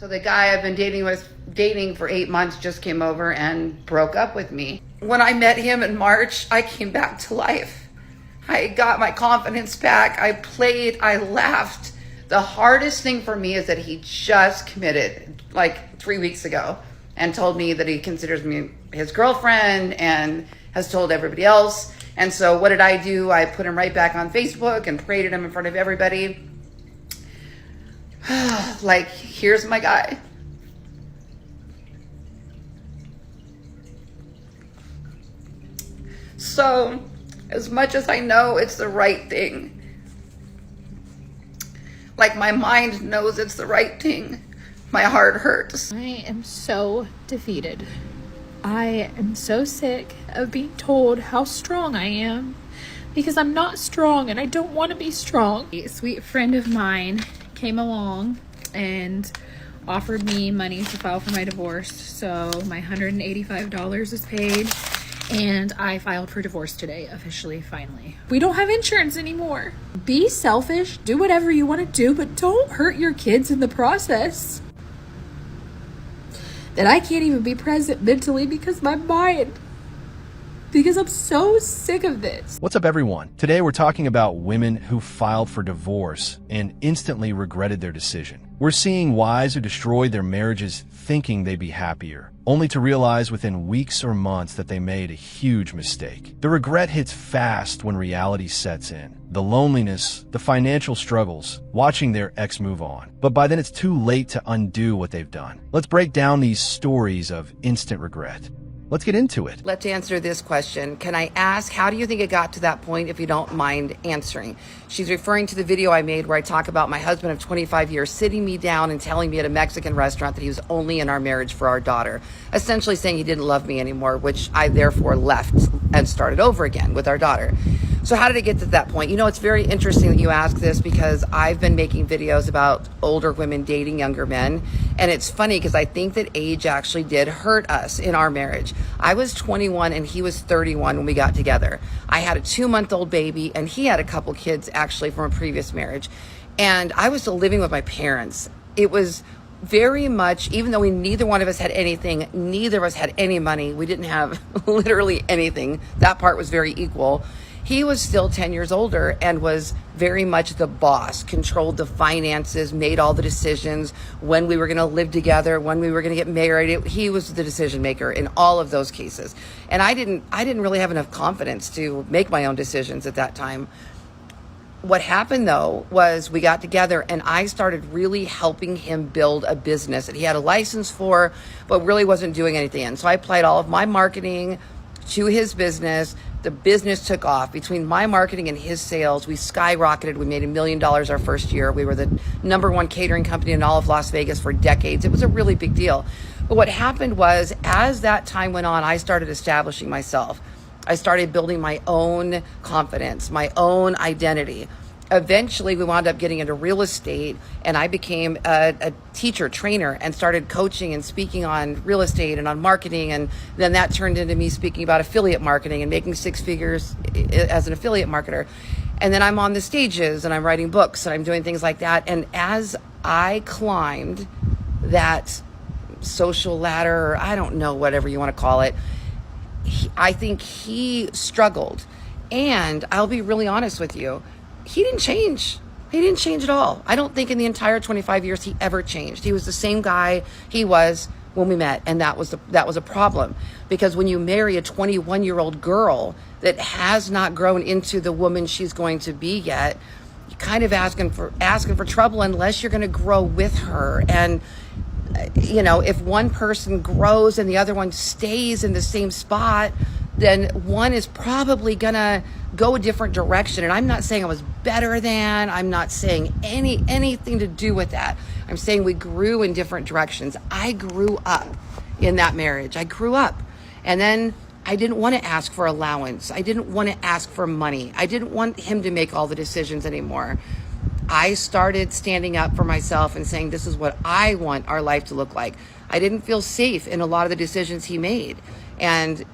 So the guy I've been dating for 8 months just came over and broke up with me. When I met him in March, I came back to life. I got my confidence back. I played, I laughed. The hardest thing for me is that he just committed like 3 weeks ago and told me that he considers me his girlfriend and has told everybody else. And so what did I do? I put him right back on Facebook and paraded him in front of everybody. Like, here's my guy. So, as much as I know it's the right thing, like my mind knows it's the right thing, my heart hurts. I am so defeated. I am so sick of being told how strong I am because I'm not strong and I don't want to be strong. A sweet friend of mine came along and offered me money to file for my divorce. So my $185 is paid and I filed for divorce today, officially, finally. We don't have insurance anymore. Be selfish, do whatever you want to do, but don't hurt your kids in the process. That I can't even be present mentally because I'm so sick of this. What's up, everyone? Today we're talking about women who filed for divorce and instantly regretted their decision. We're seeing wives who destroyed their marriages thinking they'd be happier, only to realize within weeks or months that they made a huge mistake. The regret hits fast when reality sets in. The loneliness, the financial struggles, watching their ex move on. But by then it's too late to undo what they've done. Let's break down these stories of instant regret. Let's get into it. Let's answer this question. Can I ask, how do you think it got to that point, if you don't mind answering? She's referring to the video I made where I talk about my husband of 25 years sitting me down and telling me at a Mexican restaurant that he was only in our marriage for our daughter, essentially saying he didn't love me anymore, which I therefore left and started over again with our daughter. So how did it get to that point? You know, it's very interesting that you ask this because I've been making videos about older women dating younger men. And it's funny because I think that age actually did hurt us in our marriage. I was 21 and he was 31 when we got together. I had a 2-month-old baby and he had a couple kids actually from a previous marriage. And I was still living with my parents. It was very much, even though neither one of us had anything, neither of us had any money. We didn't have literally anything. That part was very equal. He was still 10 years older and was very much the boss, controlled the finances, made all the decisions, when we were going to live together, when we were going to get married. He was the decision maker in all of those cases. And I didn't really have enough confidence to make my own decisions at that time. What happened though was we got together and I started really helping him build a business that he had a license for, but really wasn't doing anything in. So I applied all of my marketing to his business. The business took off. Between my marketing and his sales, we skyrocketed. We made $1 million our first year. We were the #1 catering company in all of Las Vegas for decades. It was a really big deal. But what happened was, as that time went on, I started establishing myself. I started building my own confidence, my own identity. Eventually, we wound up getting into real estate, and I became a teacher, trainer, and started coaching and speaking on real estate and on marketing. And then that turned into me speaking about affiliate marketing and making 6 figures as an affiliate marketer. And then I'm on the stages and I'm writing books and I'm doing things like that. And as I climbed that social ladder, or I don't know, whatever you want to call it, I think he struggled. And I'll be really honest with you. He didn't change. He didn't change at all. I don't think in the entire 25 years he ever changed. He was the same guy he was when we met, and that was a problem. Because when you marry a 21-year-old girl that has not grown into the woman she's going to be yet, you're kind of asking for trouble unless you're going to grow with her. And you know, if one person grows and the other one stays in the same spot, then one is probably gonna go a different direction. And I'm not saying I was better than, I'm not saying anything to do with that. I'm saying we grew in different directions. I grew up in that marriage. I grew up. And then I didn't want to ask for allowance. I didn't want to ask for money. I didn't want him to make all the decisions anymore. I started standing up for myself and saying, this is what I want our life to look like. I didn't feel safe in a lot of the decisions he made. And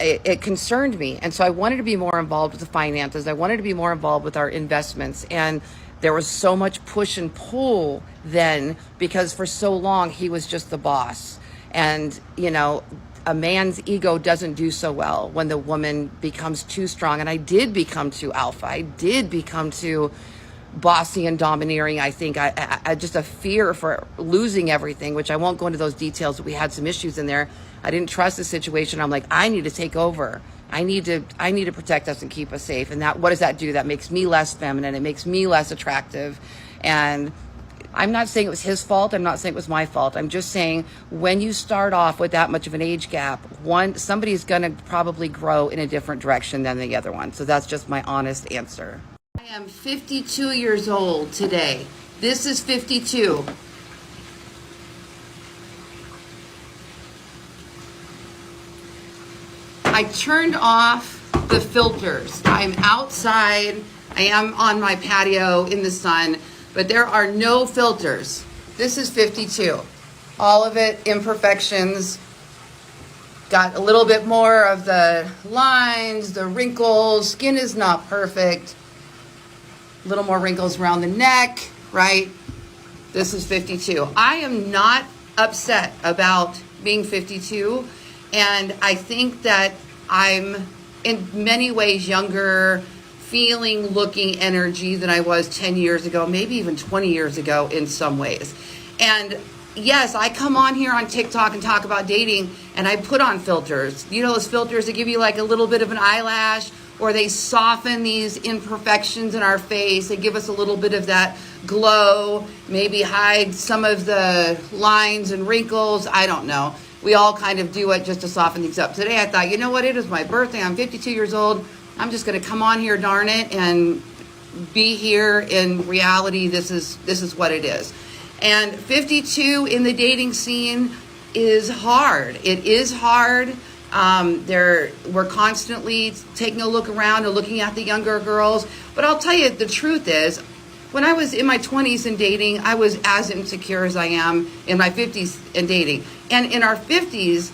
it concerned me. And so I wanted to be more involved with the finances. I wanted to be more involved with our investments. And There was so much push and pull then because for so long he was just the boss. And, you know, a man's ego doesn't do so well when the woman becomes too strong. And I did become too alpha. I did become too bossy and domineering. I think I just a fear for losing everything, which I won't go into those details, but we had some issues in there. I didn't trust the situation. I'm like, I need to take over. I need to protect us and keep us safe. And that, what does that do? That makes me less feminine. It makes me less attractive. And I'm not saying it was his fault. I'm not saying it was my fault. I'm just saying when you start off with that much of an age gap, somebody's going to probably grow in a different direction than the other one. So that's just my honest answer. I am 52 years old today. This is 52. I turned off the filters. I'm outside. I am on my patio in the sun, but there are no filters. This is 52. All of it imperfections. Got a little bit more of the lines, the wrinkles. Skin is not perfect. A little more wrinkles around the neck, right? This is 52. I am not upset about being 52. And I think that I'm in many ways younger, feeling, looking energy than I was 10 years ago, maybe even 20 years ago in some ways. And yes, I come on here on TikTok and talk about dating and I put on filters. You know those filters that give you like a little bit of an eyelash, or they soften these imperfections in our face. They give us a little bit of that glow, maybe hide some of the lines and wrinkles. I don't know. We all kind of do it just to soften things up. Today I thought, you know what, it is my birthday. I'm 52 years old. I'm just going to come on here, darn it, and be here. In reality, this is what it is. And 52 in the dating scene is hard. It is hard. We're constantly taking a look around and looking at the younger girls. But I'll tell you, the truth is, when I was in my 20s and dating, I was as insecure as I am in my 50s and dating. And in our 50s,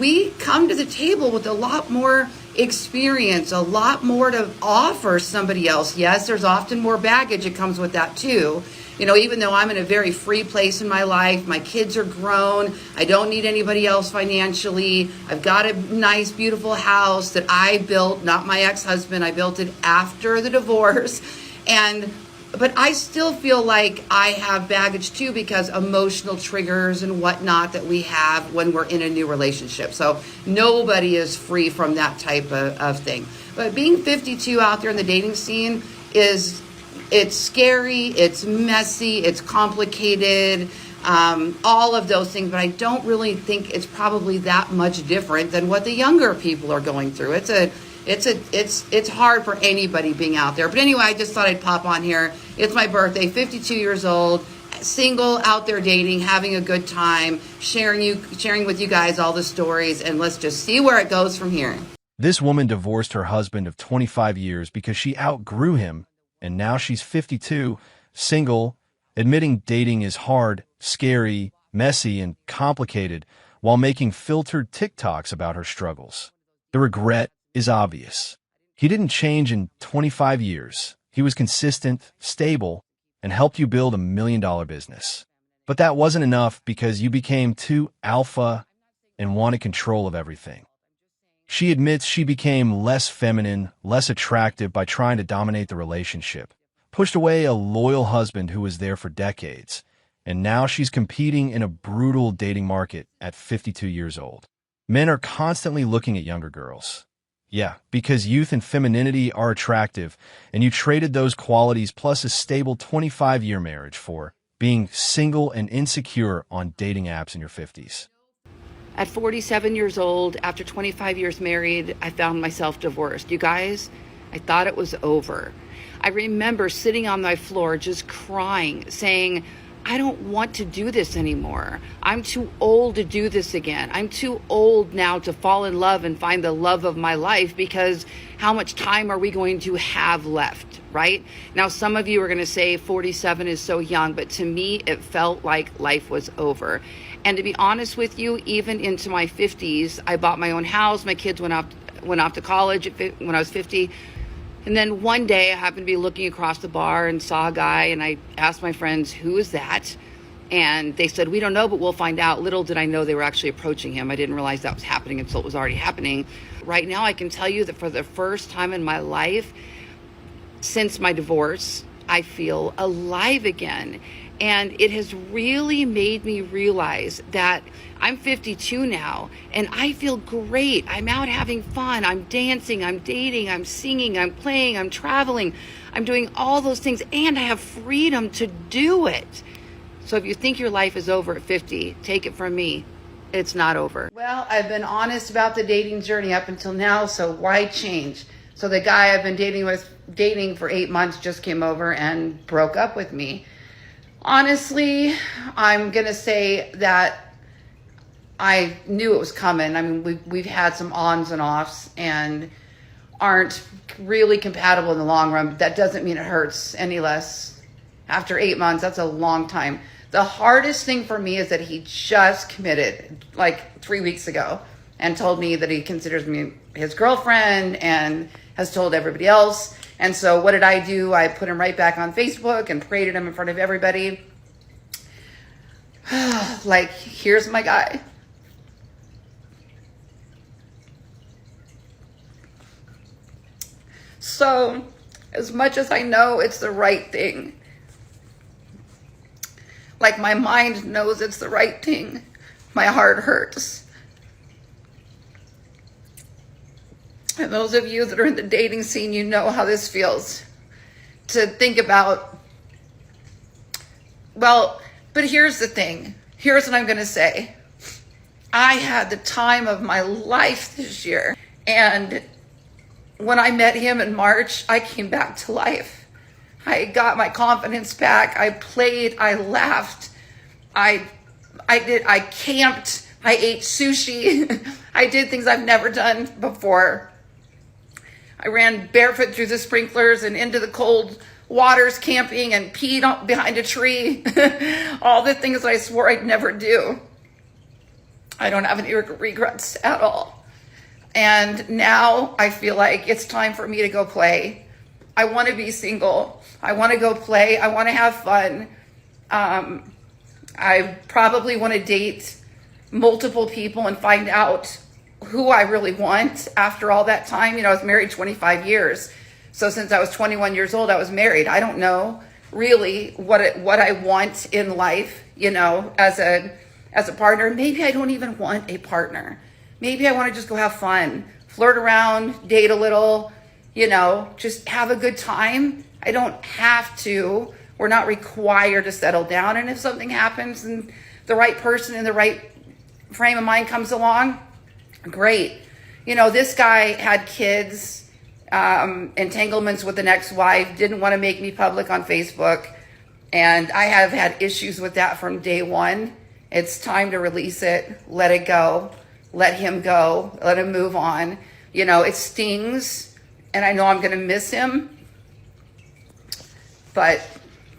we come to the table with a lot more experience, a lot more to offer somebody else. Yes, there's often more baggage that comes with that too. You know, even though I'm in a very free place in my life, my kids are grown, I don't need anybody else financially. I've got a nice, beautiful house that I built, not my ex-husband. I built it after the divorce. But I still feel like I have baggage too, because emotional triggers and whatnot that we have when we're in a new relationship. So nobody is free from that type of thing. But being 52 out there in the dating scene it's scary, it's messy, it's complicated, all of those things. But I don't really think it's probably that much different than what the younger people are going through. It's hard for anybody being out there. But anyway, I just thought I'd pop on here. It's my birthday, 52 years old, single, out there dating, having a good time, sharing with you guys all the stories, and let's just see where it goes from here. This woman divorced her husband of 25 years because she outgrew him, and now she's 52, single, admitting dating is hard, scary, messy, and complicated, while making filtered TikToks about her struggles. The regret is obvious. He didn't change in 25 years. He was consistent, stable, and helped you build $1 million business. But that wasn't enough because you became too alpha and wanted control of everything. She admits she became less feminine, less attractive by trying to dominate the relationship, pushed away a loyal husband who was there for decades, and now she's competing in a brutal dating market at 52 years old. Men are constantly looking at younger girls. Yeah, because youth and femininity are attractive, and you traded those qualities plus a stable 25-year marriage for being single and insecure on dating apps in your 50s. At 47 years old, after 25 years married, I found myself divorced. You guys, I thought it was over. I remember sitting on my floor just crying, saying, I don't want to do this anymore. I'm too old to do this again. I'm too old now to fall in love and find the love of my life, because how much time are we going to have left, right? Now, some of you are going to say 47 is so young, but to me, it felt like life was over. And to be honest with you, even into my 50s, I bought my own house. My kids went off to college when I was 50. And then one day I happened to be looking across the bar and saw a guy, and I asked my friends, who is that? And they said, we don't know, but we'll find out. Little did I know they were actually approaching him. I didn't realize that was happening until it was already happening. Right now, I can tell you that for the first time in my life, since my divorce, I feel alive again. And it has really made me realize that I'm 52 now and I feel great. I'm out having fun. I'm dancing, I'm dating, I'm singing, I'm playing, I'm traveling. I'm doing all those things and I have freedom to do it. So if you think your life is over at 50, take it from me. It's not over. Well, I've been honest about the dating journey up until now, so why change? So the guy I've been dating for 8 months just came over and broke up with me. Honestly, I'm going to say that I knew it was coming. I mean, we've had some ons and offs and aren't really compatible in the long run. But that doesn't mean it hurts any less. After 8 months, that's a long time. The hardest thing for me is that he just committed like 3 weeks ago and told me that he considers me his girlfriend and has told everybody else. And so what did I do? I put him right back on Facebook and paraded him in front of everybody. Like, here's my guy. So as much as I know it's the right thing, like my mind knows it's the right thing, my heart hurts. And those of you that are in the dating scene, you know how this feels to think about. Well, but here's the thing. Here's what I'm going to say. I had the time of my life this year. And when I met him in March, I came back to life. I got my confidence back. I played, I laughed. I camped, I ate sushi. I did things I've never done before. I ran barefoot through the sprinklers and into the cold waters camping and peed behind a tree. All the things I swore I'd never do. I don't have any regrets at all. And now I feel like it's time for me to go play. I want to be single. I want to go play. I want to have fun. I probably want to date multiple people and find out who I really want after all that time. You know, I was married 25 years. So since I was 21 years old, I was married. I don't know really what I want in life, you know, as a partner. Maybe I don't even want a partner. Maybe I want to just go have fun, flirt around, date a little, you know, just have a good time. I don't have to. We're not required to settle down. And if something happens and the right person in the right frame of mind comes along, great. You know, this guy had kids, entanglements with an ex-wife, didn't want to make me public on Facebook. And I have had issues with that from day one. It's time to release it, let it go, let him go, let him move on. You know, it stings and I know I'm going to miss him, but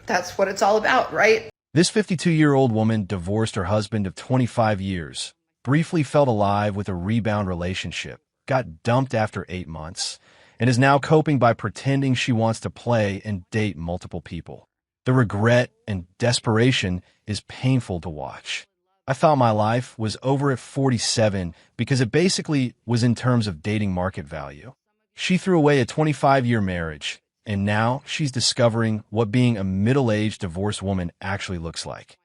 that's what it's all about, right? This 52-year-old woman divorced her husband of 25 years, briefly felt alive with a rebound relationship, got dumped after 8 months, and is now coping by pretending she wants to play and date multiple people. The regret and desperation is painful to watch. I thought my life was over at 47 because it basically was in terms of dating market value. She threw away a 25-year marriage, and now she's discovering what being a middle-aged divorced woman actually looks like.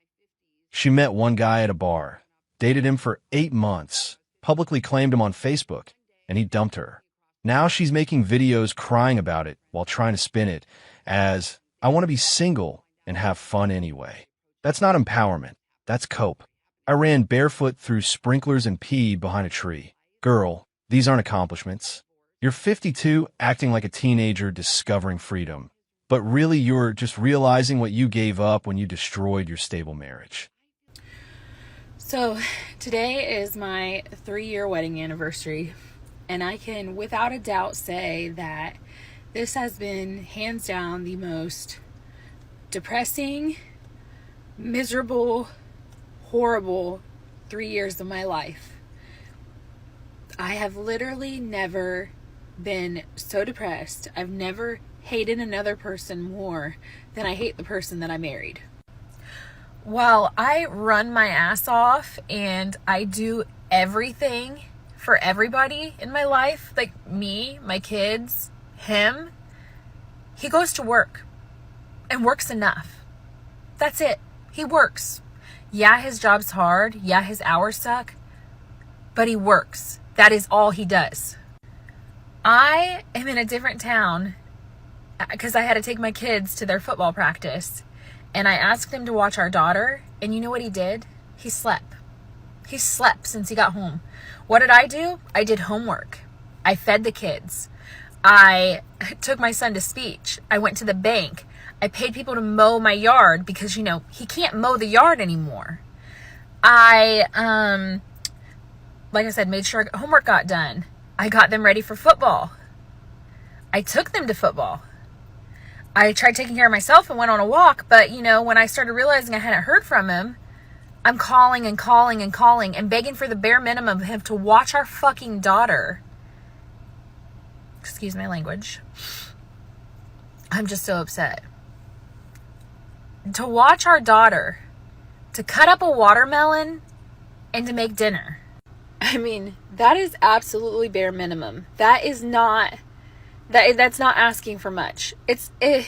She met one guy at a bar, dated him for 8 months, publicly claimed him on Facebook, and he dumped her. Now she's making videos crying about it while trying to spin it as, I want to be single and have fun anyway. That's not empowerment. That's cope. I ran barefoot through sprinklers and peed behind a tree. Girl, these aren't accomplishments. You're 52 acting like a teenager discovering freedom. But really you're just realizing what you gave up when you destroyed your stable marriage. So today is my 3-year wedding anniversary. And I can without a doubt say that this has been hands down the most depressing, miserable, horrible 3 years of my life. I have literally never been so depressed. I've never hated another person more than I hate the person that I married. While I run my ass off and I do everything for everybody in my life, like me, my kids, him, he goes to work and works enough. That's it. He works. Yeah, his job's hard. Yeah, his hours suck. But he works. That is all he does. I am in a different town because I had to take my kids to their football practice. And I asked him to watch our daughter. And you know what he did? He slept. He slept since he got home. What did I do? I did homework. I fed the kids. I took my son to speech. I went to the bank. I paid people to mow my yard because, he can't mow the yard anymore. I, like I said, made sure homework got done. I got them ready for football. I took them to football. I tried taking care of myself and went on a walk, but, when I started realizing I hadn't heard from him, I'm calling and calling and calling and begging for the bare minimum of him to watch our fucking daughter. Excuse my language. I'm just so upset. To watch our daughter, to cut up a watermelon, and to make dinner. I mean, that is absolutely bare minimum. That is not... That's not asking for much. And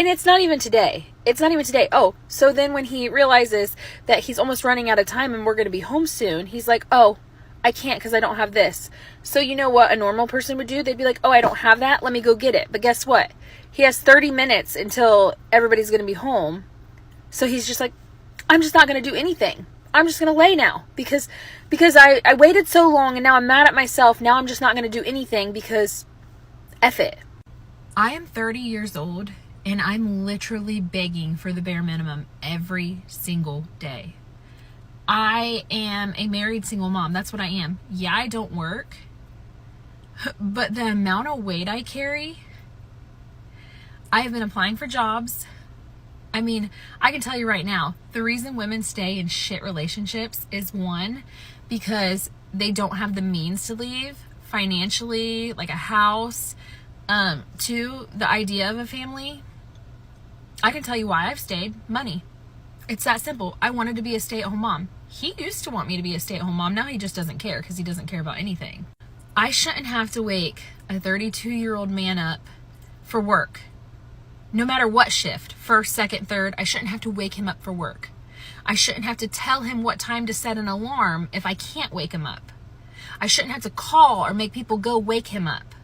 it's not even today. It's not even today. Oh, so then when he realizes that he's almost running out of time and we're going to be home soon, he's like, oh, I can't because I don't have this. So you know what a normal person would do? They'd be like, oh, I don't have that. Let me go get it. But guess what? He has 30 minutes until everybody's going to be home. So he's just like, I'm just not going to do anything. I'm just going to lay now because I waited so long and now I'm mad at myself. Now I'm just not going to do anything because F it. I am 30 years old and I'm literally begging for the bare minimum every single day. I am a married single mom. That's what I am. Yeah, I don't work, but the amount of weight I carry, I have been applying for jobs. I mean, I can tell you right now, the reason women stay in shit relationships is one, because they don't have the means to leave financially, like a house. Two, the idea of a family. I can tell you why I've stayed. Money. It's that simple. I wanted to be a stay-at-home mom. He used to want me to be a stay-at-home mom. Now he just doesn't care because he doesn't care about anything. I shouldn't have to wake a 32-year-old man up for work. No matter what shift, first, second, third, I shouldn't have to wake him up for work. I shouldn't have to tell him what time to set an alarm if I can't wake him up. I shouldn't have to call or make people go wake him up.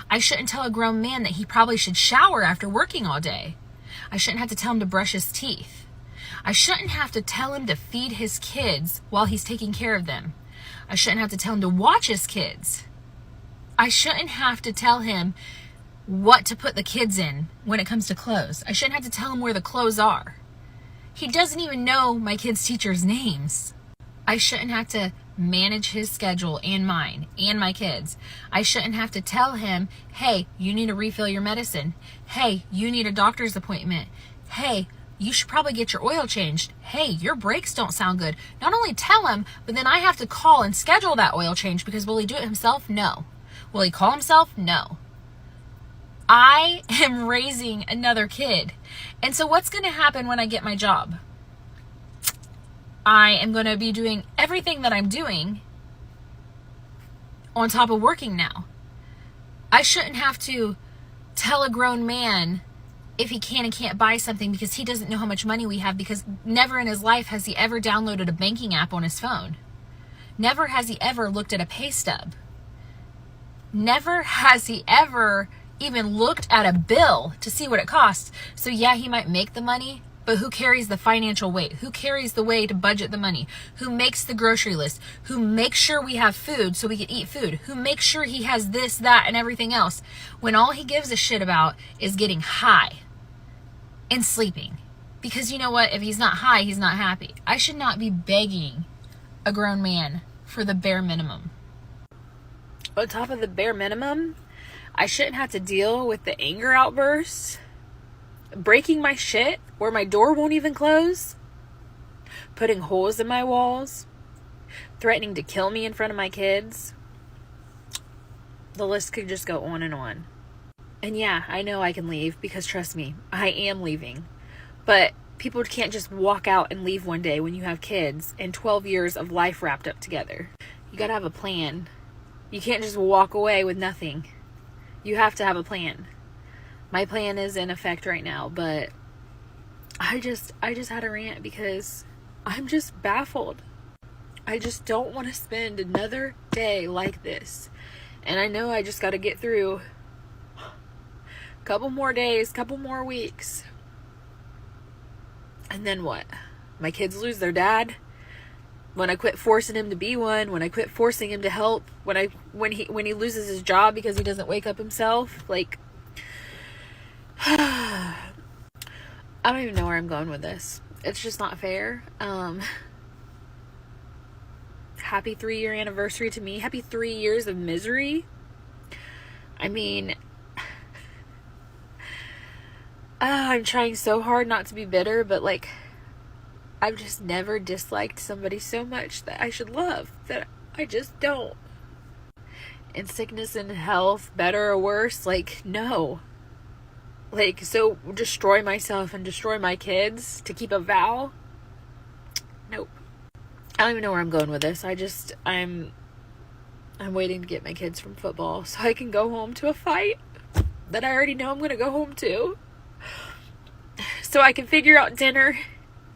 I shouldn't tell a grown man that he probably should shower after working all day. I shouldn't have to tell him to brush his teeth. I shouldn't have to tell him to feed his kids while he's taking care of them. I shouldn't have to tell him to watch his kids. I shouldn't have to tell him what to put the kids in when it comes to clothes. I shouldn't have to tell him where the clothes are. He doesn't even know my kids' teachers' names. I shouldn't have to manage his schedule and mine and my kids. I shouldn't have to tell him, hey, you need to refill your medicine. Hey, you need a doctor's appointment. Hey, you should probably get your oil changed. Hey, your brakes don't sound good. Not only tell him, but then I have to call and schedule that oil change because will he do it himself? No. Will he call himself? No. I am raising another kid. And so what's going to happen when I get my job? I am going to be doing everything that I'm doing on top of working now. I shouldn't have to tell a grown man if he can and can't buy something because he doesn't know how much money we have, because never in his life has he ever downloaded a banking app on his phone. Never has he ever looked at a pay stub. Never has he ever even looked at a bill to see what it costs. So yeah, he might make the money, but who carries the financial weight? Who carries the way to budget the money? Who makes the grocery list? Who makes sure we have food so we can eat food? Who makes sure he has this, that, and everything else? When all he gives a shit about is getting high and sleeping. Because you know what? If he's not high, he's not happy. I should not be begging a grown man for the bare minimum. On top of the bare minimum, I shouldn't have to deal with the anger outbursts, breaking my shit where my door won't even close, putting holes in my walls, threatening to kill me in front of my kids. The list could just go on and on. And yeah, I know I can leave because trust me, I am leaving. But people can't just walk out and leave one day when you have kids and 12 years of life wrapped up together. You gotta have a plan. You can't just walk away with nothing. You have to have a plan. My plan is in effect right now, but I just had a rant because I'm just baffled. I just don't want to spend another day like this. And I know I just got to get through a couple more days, couple more weeks. And then what? My kids lose their dad? When I quit forcing him to be one, when I quit forcing him to help, when he loses his job because he doesn't wake up himself, like I don't even know where I'm going with this. It's just not fair. Happy 3-year anniversary to me. Happy 3 years of misery. I mean, I'm trying so hard not to be bitter, but like, I've just never disliked somebody so much that I should love, that I just don't. In sickness and health, better or worse, like, no. Like, so destroy myself and destroy my kids to keep a vow? Nope. I don't even know where I'm going with this. I'm waiting to get my kids from football so I can go home to a fight that I already know I'm going to go home to. So I can figure out dinner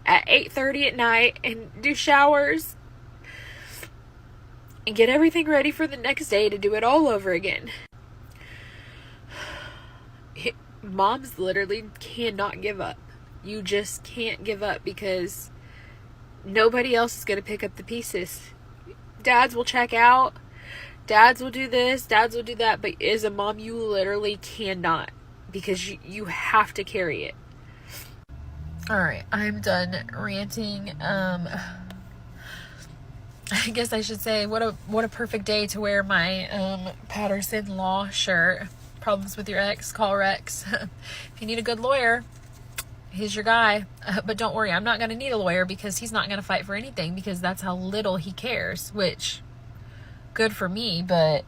at 8:30 at night and do showers and get everything ready for the next day to do it all over again. Moms literally cannot give up. You just can't give up because nobody else is going to pick up the pieces. Dads will check out. Dads will do this. Dads will do that. But as a mom, you literally cannot because you have to carry it. Alright, I'm done ranting. I guess I should say what a perfect day to wear my Patterson Law shirt. Problems with your ex, call Rex. If you need a good lawyer, he's your guy. But don't worry, I'm not going to need a lawyer because he's not going to fight for anything because that's how little he cares, which, good for me, but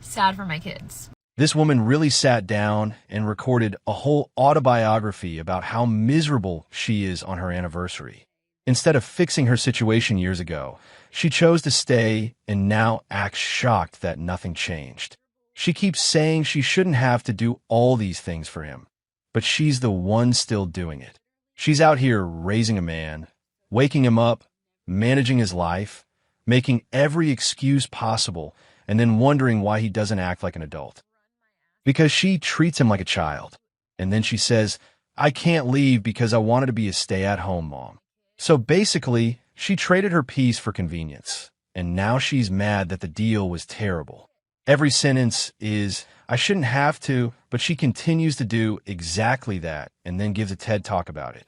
sad for my kids. This woman really sat down and recorded a whole autobiography about how miserable she is on her anniversary. Instead of fixing her situation years ago, she chose to stay and now acts shocked that nothing changed. She keeps saying she shouldn't have to do all these things for him, but she's the one still doing it. She's out here raising a man, waking him up, managing his life, making every excuse possible, and then wondering why he doesn't act like an adult. Because she treats him like a child. And then she says, I can't leave because I wanted to be a stay-at-home mom. So basically, she traded her peace for convenience. And now she's mad that the deal was terrible. Every sentence is, I shouldn't have to, but she continues to do exactly that and then gives a TED Talk about it.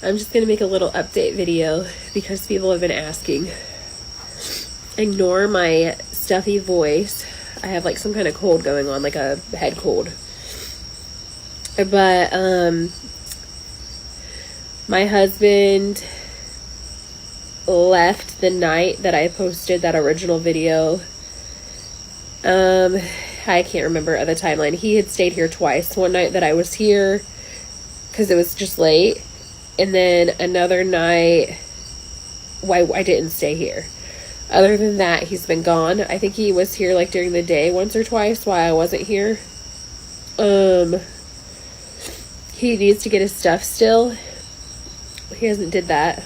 I'm just going to make a little update video because people have been asking. Ignore my stuffy voice. I have like some kind of cold going on, like a head cold. But my husband left the night that I posted that original video. I can't remember the timeline. He had stayed here twice. One night that I was here because it was just late, and then another night why I didn't stay here. Other than that, he's been gone. I think he was here like during the day once or twice while I wasn't here. He needs to get his stuff still. He hasn't did that.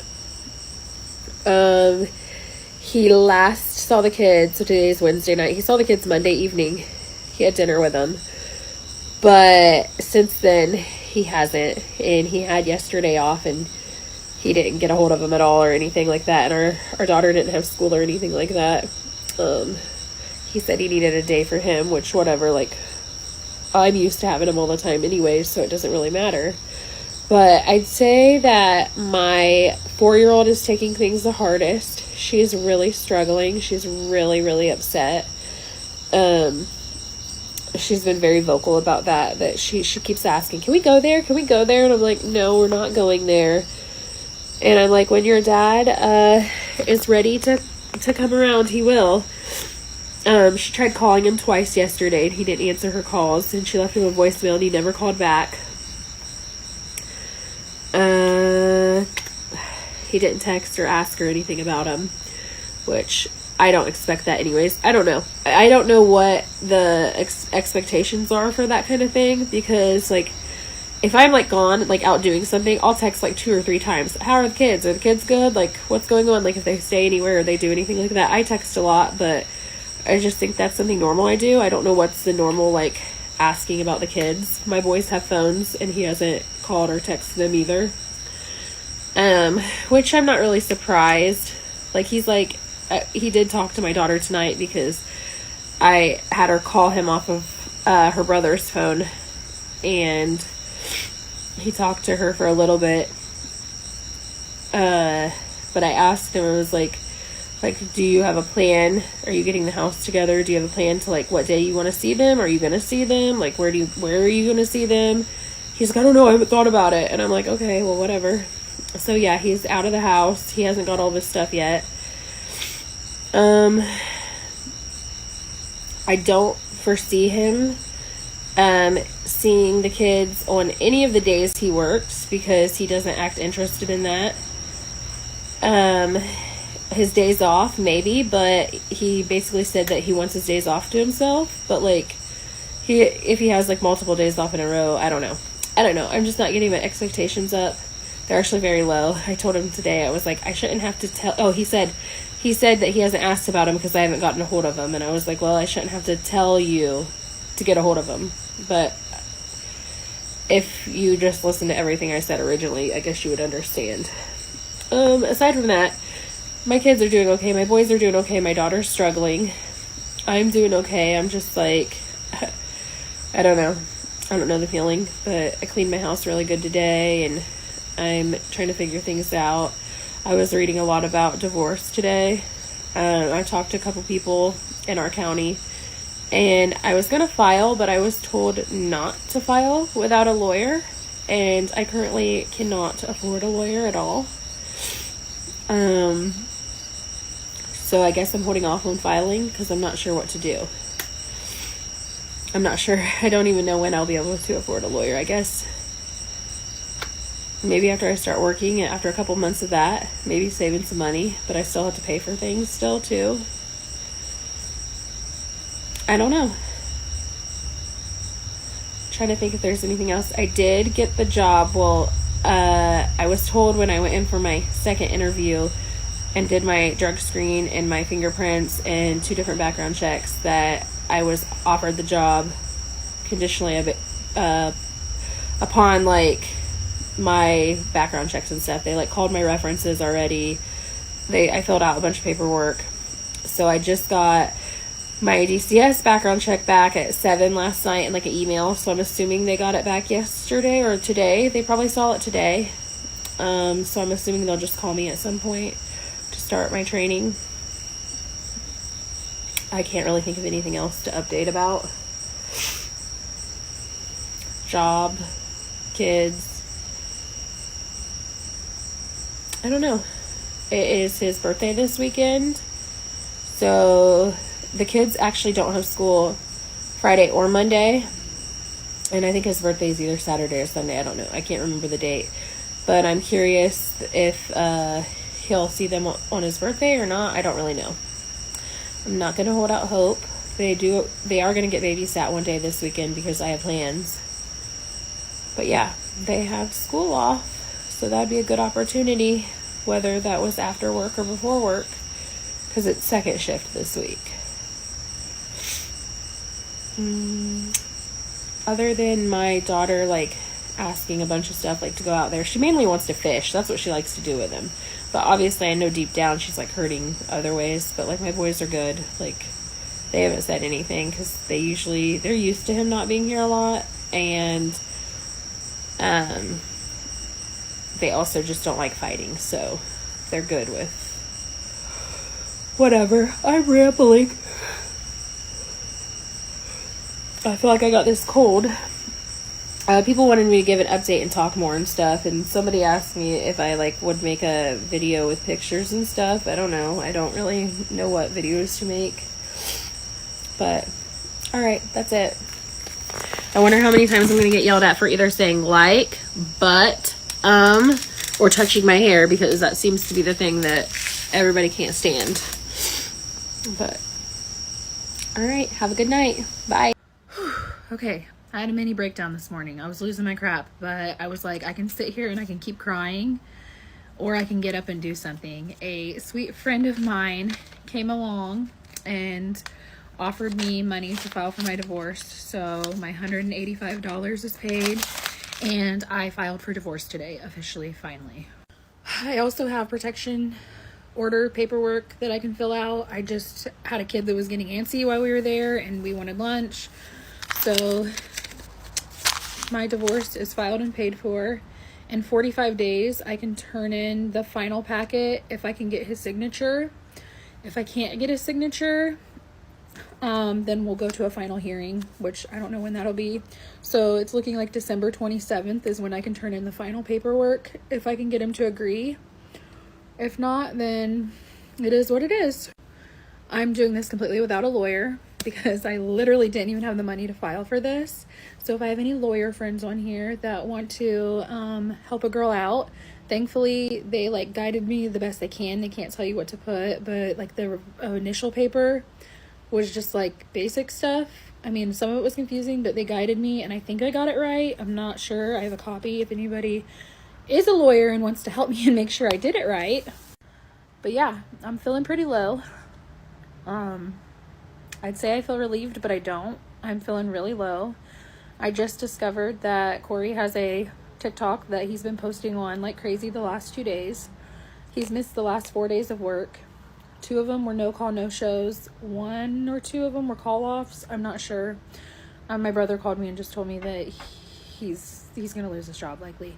He last saw the kids, so today's Wednesday night. He saw the kids Monday evening. He had dinner with them. But since then, he hasn't. And he had yesterday off, and he didn't get a hold of him at all or anything like that. And our daughter didn't have school or anything like that. He said he needed a day for him, which whatever, like, I'm used to having him all the time anyways, so it doesn't really matter. But I'd say that my 4-year-old is taking things the hardest. She's really struggling. She's really, really upset. She's been very vocal about that she keeps asking, can we go there? Can we go there? And I'm like, no, we're not going there. And I'm like, when your dad is ready to come around, he will. She tried calling him twice yesterday, and he didn't answer her calls, and she left him a voicemail, and he never called back. He didn't text or ask her anything about him, which I don't expect that anyways. I don't know. I don't know what the expectations are for that kind of thing, because, like, if I'm, like, gone, like, out doing something, I'll text, like, 2 or 3 times. How are the kids? Are the kids good? Like, what's going on? Like, if they stay anywhere or they do anything like that. I text a lot, but I just think that's something normal I do. I don't know what's the normal, like, asking about the kids. My boys have phones, and he hasn't called or texted them either. Which I'm not really surprised. Like, he's like, he did talk to my daughter tonight because I had her call him off of her brother's phone, and he talked to her for a little bit. But I asked him, I was like, do you have a plan? Are you getting the house together? Do you have a plan to, like, what day you want to see them? Are you going to see them? Like, where are you going to see them? He's like, I don't know. I haven't thought about it. And I'm like, okay, well, whatever. So yeah, he's out of the house. He hasn't got all this stuff yet. I don't foresee him seeing the kids on any of the days he works, because he doesn't act interested in that. His days off, maybe, but he basically said that he wants his days off to himself. But, like, if he has, like, multiple days off in a row, I don't know. I'm just not getting my expectations up. They're actually very low. I told him today, I was like, I shouldn't have to tell. Oh, he said that he hasn't asked about him because I haven't gotten a hold of him. And I was like, well, I shouldn't have to tell you to get a hold of him. But if you just listen to everything I said originally, I guess you would understand. Aside from that, my kids are doing okay. My boys are doing okay. My daughter's struggling. I'm doing okay. I'm just like, I don't know. I don't know the feeling, but I cleaned my house really good today, and I'm trying to figure things out. I was reading a lot about divorce today. I talked to a couple people in our county, and I was going to file, but I was told not to file without a lawyer, and I currently cannot afford a lawyer at all. So I guess I'm holding off on filing because I'm not sure what to do. I'm not sure. I don't even know when I'll be able to afford a lawyer. I guess maybe after I start working, after a couple months of that, maybe saving some money, but I still have to pay for things still too. I don't know. Trying to think if there's anything else. I did get the job. Well, I was told when I went in for my second interview and did my drug screen and my fingerprints and 2 different background checks that I was offered the job conditionally upon, like, my background checks and stuff. They, like, called my references already. I filled out a bunch of paperwork. So I just got my DCS background check back at 7 last night in, like, an email. So I'm assuming they got it back yesterday or today. They probably saw it today. So I'm assuming they'll just call me at some point to start my training. I can't really think of anything else to update about. Job, kids. I don't know. It is his birthday this weekend. So the kids actually don't have school Friday or Monday. And I think his birthday is either Saturday or Sunday. I don't know. I can't remember the date. But I'm curious if he'll see them on his birthday or not. I don't really know. I'm not going to hold out hope. They are going to get babysat one day this weekend because I have plans. But yeah, they have school off. So that'd be a good opportunity, whether that was after work or before work, because it's second shift this week. Other than my daughter, like, asking a bunch of stuff, like, to go out there, she mainly wants to fish. That's what she likes to do with him. But obviously I know deep down she's, like, hurting other ways. But, like, my boys are good. Like, they haven't said anything because they're used to him not being here a lot. And they also just don't like fighting. So they're good with whatever. I'm rambling. I feel like I got this cold. People wanted me to give an update and talk more and stuff, and somebody asked me if I, like, would make a video with pictures and stuff. I don't know. I don't really know what videos to make. But all right, that's it. I wonder how many times I'm gonna get yelled at for either saying like, but, or touching my hair, because that seems to be the thing that everybody can't stand. But all right, have a good night. Bye. Okay, I had a mini breakdown this morning. I was losing my crap, but I was like, I can sit here and I can keep crying, or I can get up and do something. A sweet friend of mine came along and offered me money to file for my divorce. So my $185 is paid, and I filed for divorce today, officially, finally. I also have protection order paperwork that I can fill out. I just had a kid that was getting antsy while we were there, and we wanted lunch. So my divorce is filed and paid for. In 45 days, I can turn in the final packet if I can get his signature. If I can't get his signature, then we'll go to a final hearing, which I don't know when that'll be. So it's looking like December 27th is when I can turn in the final paperwork, if I can get him to agree. If not, then it is what it is. I'm doing this completely without a lawyer because I literally didn't even have the money to file for this. So if I have any lawyer friends on here that want to help a girl out, thankfully they like guided me the best they can. They can't tell you what to put, but like the initial paper was just like basic stuff. I mean, some of it was confusing, but they guided me and I think I got it right. I'm not sure. I have a copy if anybody is a lawyer and wants to help me and make sure I did it right. But yeah, I'm feeling pretty low. I'd say I feel relieved, but I don't. I'm feeling really low. I just discovered that Corey has a TikTok that he's been posting on like crazy the last 2 days. He's missed the last 4 days of work. 2 of them were no call, no shows. 1 or 2 of them were call offs. I'm not sure. My brother called me and just told me that he's gonna lose his job likely.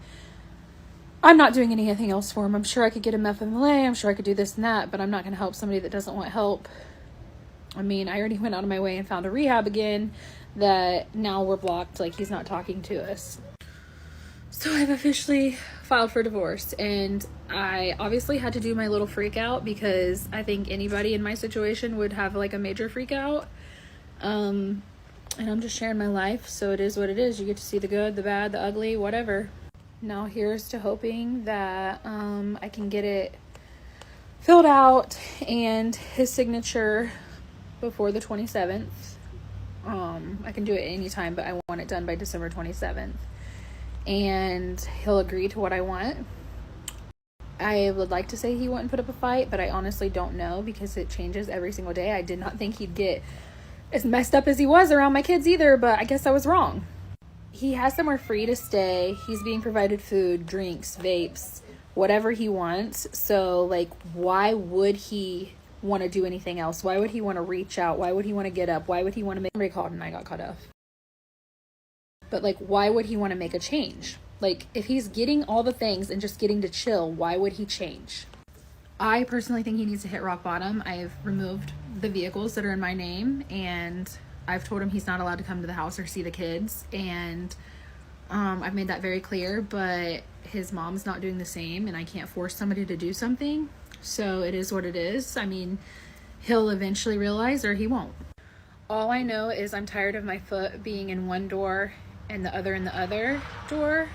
I'm not doing anything else for him. I'm sure I could get him FMLA. I'm sure I could do this and that, but I'm not gonna help somebody that doesn't want help. I mean, I already went out of my way and found a rehab again that now we're blocked. Like, he's not talking to us. So I've officially filed for divorce, and I obviously had to do my little freak out because I think anybody in my situation would have like a major freak out. And I'm just sharing my life, so it is what it is. You get to see the good, the bad, the ugly, whatever. Now here's to hoping that I can get it filled out and his signature before the 27th. I can do it anytime, but I want it done by December 27th. And he'll agree to what I want. I would like to say he wouldn't put up a fight, but I honestly don't know because it changes every single day. I did not think he'd get as messed up as he was around my kids either, but I guess I was wrong. He has somewhere free to stay. He's being provided food, drinks, vapes, whatever he wants. So, like, why would he want to do anything else? Why would he want to reach out? Why would he want to get up? Why would he want to make... Somebody called and I got cut off. But, like, why would he want to make a change? Like, if he's getting all the things and just getting to chill, why would he change? I personally think he needs to hit rock bottom. I've removed the vehicles that are in my name, and I've told him he's not allowed to come to the house or see the kids, and I've made that very clear, but his mom's not doing the same, and I can't force somebody to do something, so it is what it is. I mean, he'll eventually realize, or he won't. All I know is I'm tired of my foot being in one door and the other in the other door.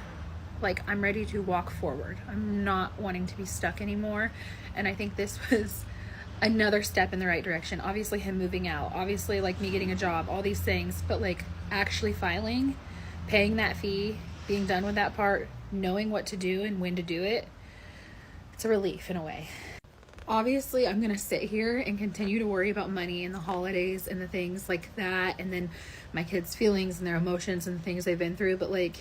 Like, I'm ready to walk forward. I'm not wanting to be stuck anymore, and I think this was another step in the right direction. Obviously him moving out, obviously like me getting a job, all these things, but like actually filing, paying that fee, being done with that part, knowing what to do and when to do it, it's a relief in a way. Obviously I'm gonna sit here and continue to worry about money and the holidays and the things like that, and then my kids' feelings and their emotions and the things they've been through, but like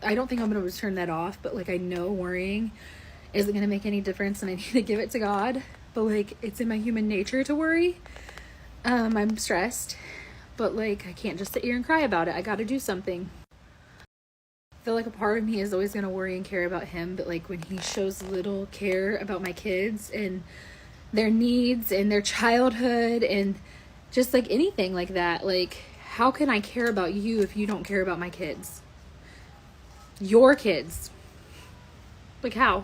I don't think I'm gonna turn that off, but like I know worrying isn't gonna make any difference and I need to give it to God. But like, it's in my human nature to worry. I'm stressed, but like, I can't just sit here and cry about it. I gotta do something. I feel like a part of me is always gonna worry and care about him, but like when he shows little care about my kids and their needs and their childhood and just like anything like that, like how can I care about you if you don't care about my kids? Your kids. Like how?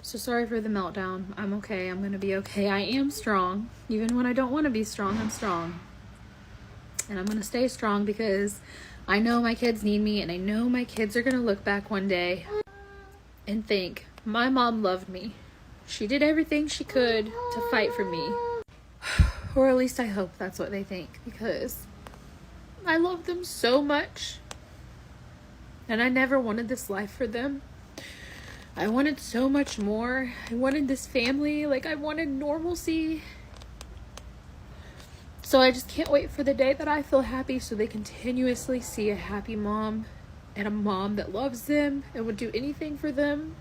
So sorry for the meltdown. I'm okay. I'm gonna be okay. I am strong. Even when I don't want to be strong, I'm strong. And I'm going to stay strong because I know my kids need me, and I know my kids are going to look back one day and think, my mom loved me. She did everything she could to fight for me. Or at least I hope that's what they think, because I love them so much. And I never wanted this life for them. I wanted so much more. I wanted this family. Like, I wanted normalcy. So I just can't wait for the day that I feel happy, so they continuously see a happy mom and a mom that loves them and would do anything for them.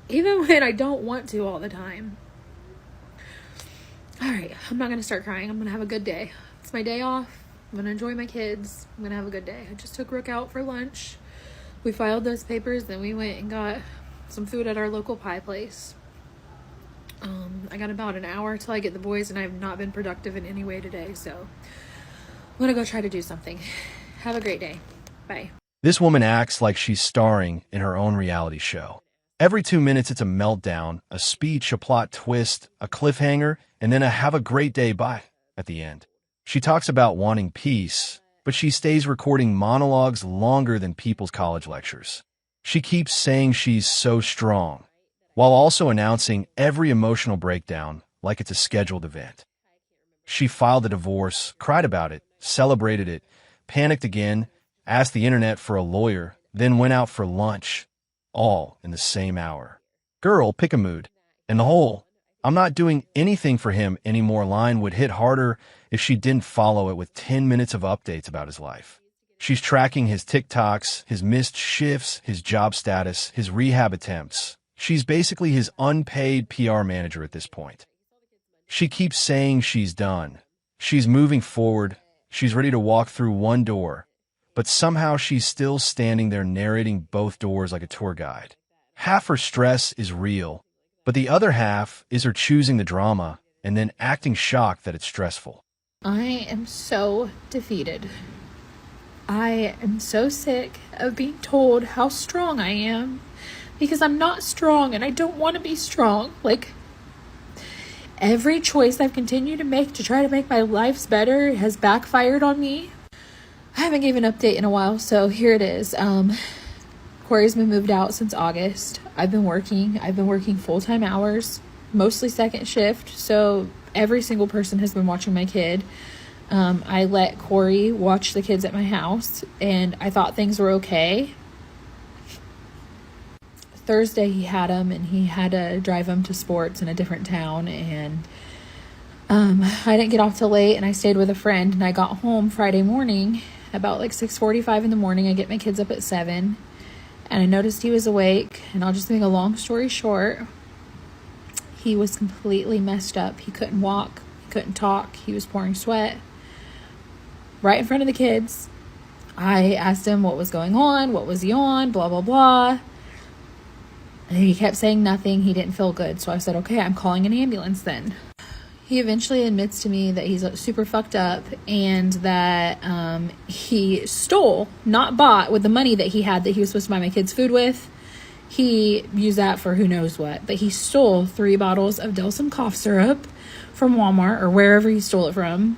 Even when I don't want to all the time. Alright, I'm not going to start crying. I'm going to have a good day. It's my day off. I'm going to enjoy my kids. I'm going to have a good day. I just took Rook out for lunch. We filed those papers, then we went and got some food at our local pie place. I got about an hour till I get the boys, and I have not been productive in any way today, so I'm going to go try to do something. Have a great day. Bye. This woman acts like she's starring in her own reality show. Every 2 minutes, it's a meltdown, a speech, a plot twist, a cliffhanger, and then a have a great day bye at the end. She talks about wanting peace, but she stays recording monologues longer than people's college lectures. She keeps saying she's so strong, while also announcing every emotional breakdown like it's a scheduled event. She filed a divorce, cried about it, celebrated it, panicked again, asked the internet for a lawyer, then went out for lunch, all in the same hour. Girl, pick a mood. And the whole, I'm not doing anything for him anymore line would hit harder if she didn't follow it with 10 minutes of updates about his life. She's tracking his TikToks, his missed shifts, his job status, his rehab attempts. She's basically his unpaid PR manager at this point. She keeps saying she's done. She's moving forward. She's ready to walk through one door. But somehow she's still standing there narrating both doors like a tour guide. Half her stress is real, but the other half is her choosing the drama and then acting shocked that it's stressful. I am so defeated. I am so sick of being told how strong I am, because I'm not strong and I don't want to be strong. Like, every choice I've continued to make to try to make my lives better has backfired on me. I haven't given an update in a while, so here it is. Corey's been moved out since August. I've been working full-time hours, mostly second shift, so every single person has been watching my kid. I let Corey watch the kids at my house, and I thought things were okay. Thursday he had him, and he had to drive him to sports in a different town, and I didn't get off till late, and I stayed with a friend, and I got home Friday morning about like 6:45 in the morning. I get my kids up at 7, and I noticed he was awake, and I'll just make a long story short, he was completely messed up. He couldn't walk, he couldn't talk, he was pouring sweat right in front of the kids. I asked him what was going on, what was he on, blah blah blah, and he kept saying nothing. He didn't feel good, so I said, okay, I'm calling an ambulance then. He eventually admits to me that he's super fucked up, and that he stole, not bought, with the money that he had that he was supposed to buy my kids food with. He used that for who knows what, but he stole 3 bottles of Delsum cough syrup from Walmart or wherever he stole it from.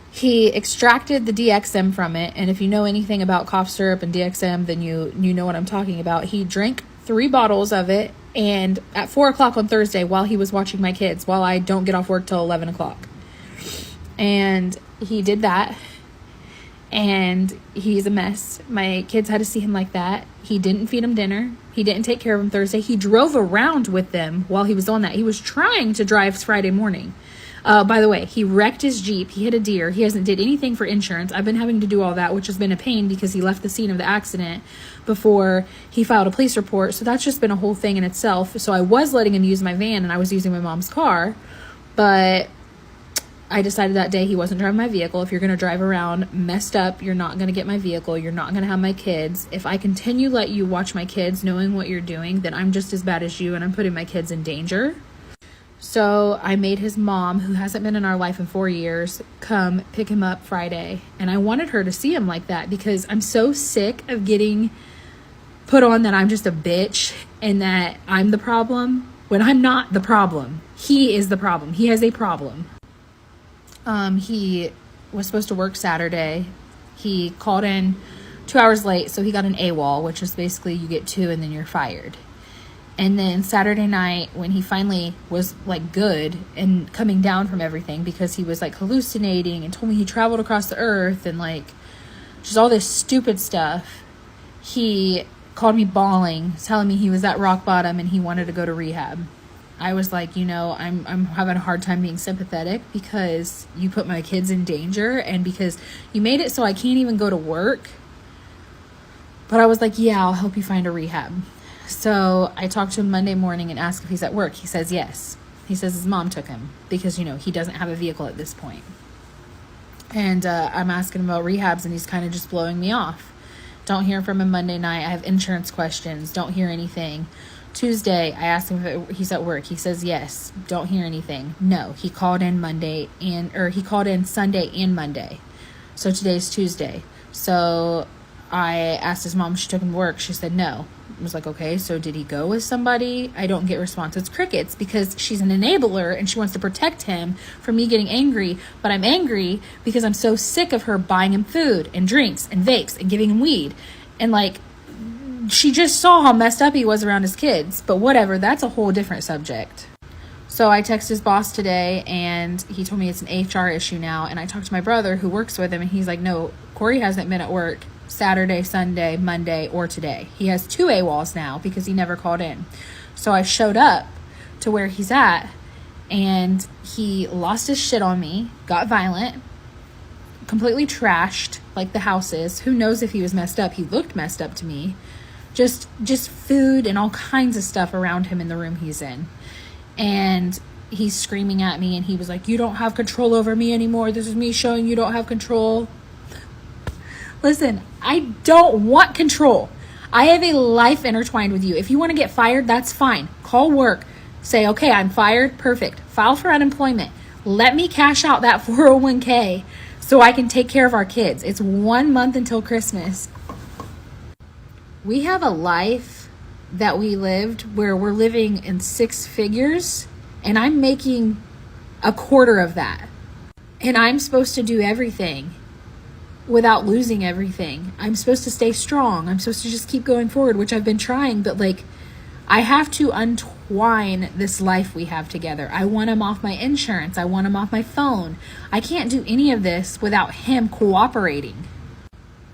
He extracted the DXM from it, and if you know anything about cough syrup and DXM, then you know what I'm talking about. He drank 3 bottles of it, and at 4 o'clock on Thursday, while he was watching my kids, while I don't get off work till 11 o'clock. And he did that, and he's a mess. My kids had to see him like that. He didn't feed them dinner. He didn't take care of them Thursday. He drove around with them while he was on that. He was trying to drive Friday morning. By the way, he wrecked his Jeep. He hit a deer. He hasn't did anything for insurance. I've been having to do all that, which has been a pain because he left the scene of the accident before he filed a police report. So that's just been a whole thing in itself. So I was letting him use my van, and I was using my mom's car, but I decided that day he wasn't driving my vehicle. If you're going to drive around messed up, you're not going to get my vehicle. You're not going to have my kids. If I continue let you watch my kids knowing what you're doing, then I'm just as bad as you, and I'm putting my kids in danger. So I made his mom, who hasn't been in our life in 4 years, come pick him up Friday. And I wanted her to see him like that because I'm so sick of getting put on that I'm just a bitch and that I'm the problem when I'm not the problem. He is the problem. He has a problem. He was supposed to work Saturday. He called in 2 hours late, so he got an AWOL, which is basically you get two and then you're fired. And then Saturday night, when he finally was like good and coming down from everything, because he was like hallucinating and told me he traveled across the earth and like just all this stupid stuff, he called me bawling, telling me he was at rock bottom and he wanted to go to rehab. I was like, I'm having a hard time being sympathetic because you put my kids in danger and because you made it so I can't even go to work. But I was like, yeah, I'll help you find a rehab. So I talked to him Monday morning and asked if he's at work. He says yes. He says his mom took him because, he doesn't have a vehicle at this point. And I'm asking him about rehabs and he's kind of just blowing me off. Don't hear from him Monday night. I have insurance questions. Don't hear anything. Tuesday, I asked him if he's at work. He says yes. Don't hear anything. No, he called in he called in Sunday and Monday. So today's Tuesday. So I asked his mom if she took him to work. She said no. I was like, okay, so did he go with somebody? I don't get response. It's crickets because she's an enabler and she wants to protect him from me getting angry. But I'm angry because I'm so sick of her buying him food and drinks and vapes and giving him weed. And like, she just saw how messed up he was around his kids. But whatever, that's a whole different subject. So I texted his boss today and he told me it's an HR issue now. And I talked to my brother who works with him and he's like, no, Corey hasn't been at work Saturday, Sunday, Monday, or today. He has 2 AWOLs now because he never called in. So I showed up to where he's at and he lost his shit on me, got violent, completely trashed like the house is. Who knows if he was messed up? He looked messed up to me. Just food and all kinds of stuff around him in the room he's in. And he's screaming at me and he was like, you don't have control over me anymore. This is me showing you don't have control. Listen, I don't want control. I have a life intertwined with you. If you want to get fired, that's fine. Call work. Say, okay, I'm fired. Perfect. File for unemployment. Let me cash out that 401k so I can take care of our kids. It's 1 month until Christmas. We have a life that we lived where we're living in 6 figures and I'm making a quarter of that. And I'm supposed to do everything without losing everything. I'm supposed to stay strong. I'm supposed to just keep going forward, which I've been trying, but like I have to untwine this life we have together. I want him off my insurance. I want him off my phone. I can't do any of this without him cooperating.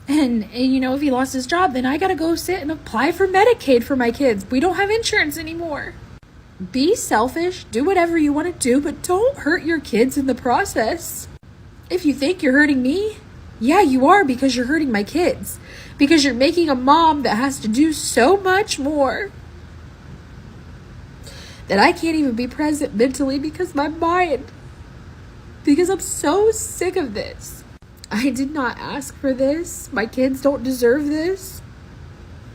And if he lost his job, then I got to go sit and apply for Medicaid for my kids. We don't have insurance anymore. Be selfish, do whatever you want to do, but don't hurt your kids in the process. If you think you're hurting me, yeah, you are, because you're hurting my kids. Because you're making a mom that has to do so much more that I can't even be present mentally because my mind. Because I'm so sick of this. I did not ask for this. My kids don't deserve this.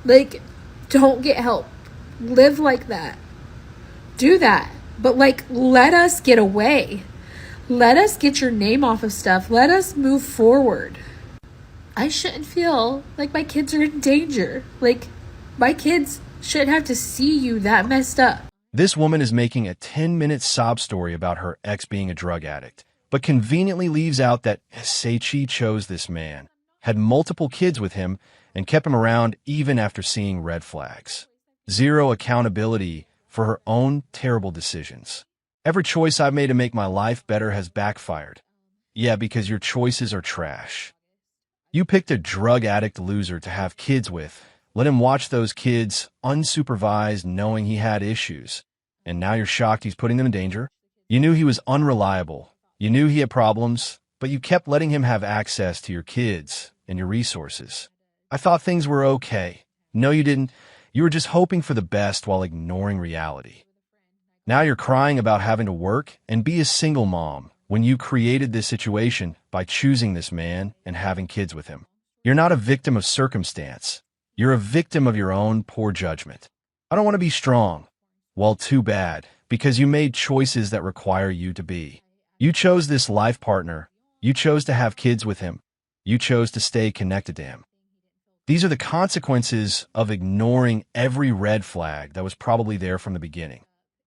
Like, don't get help. Live like that. Do that. But like, let us get away. Let us get your name off of stuff. Let us move forward. I shouldn't feel like my kids are in danger. Like, my kids shouldn't have to see you that messed up. This woman is making a 10-minute sob story about her ex being a drug addict, but conveniently leaves out that Seichi chose this man, had multiple kids with him, and kept him around even after seeing red flags. Zero accountability for her own terrible decisions. Every choice I've made to make my life better has backfired. Yeah, because your choices are trash. You picked a drug addict loser to have kids with, let him watch those kids unsupervised knowing he had issues, and now you're shocked he's putting them in danger? You knew he was unreliable. You knew he had problems, but you kept letting him have access to your kids and your resources. I thought things were okay. No, you didn't. You were just hoping for the best while ignoring reality. Now you're crying about having to work and be a single mom when you created this situation by choosing this man and having kids with him. You're not a victim of circumstance. You're a victim of your own poor judgment. I don't want to be strong. Well, too bad, because you made choices that require you to be. You chose this life partner. You chose to have kids with him. You chose to stay connected to him. These are the consequences of ignoring every red flag that was probably there from the beginning.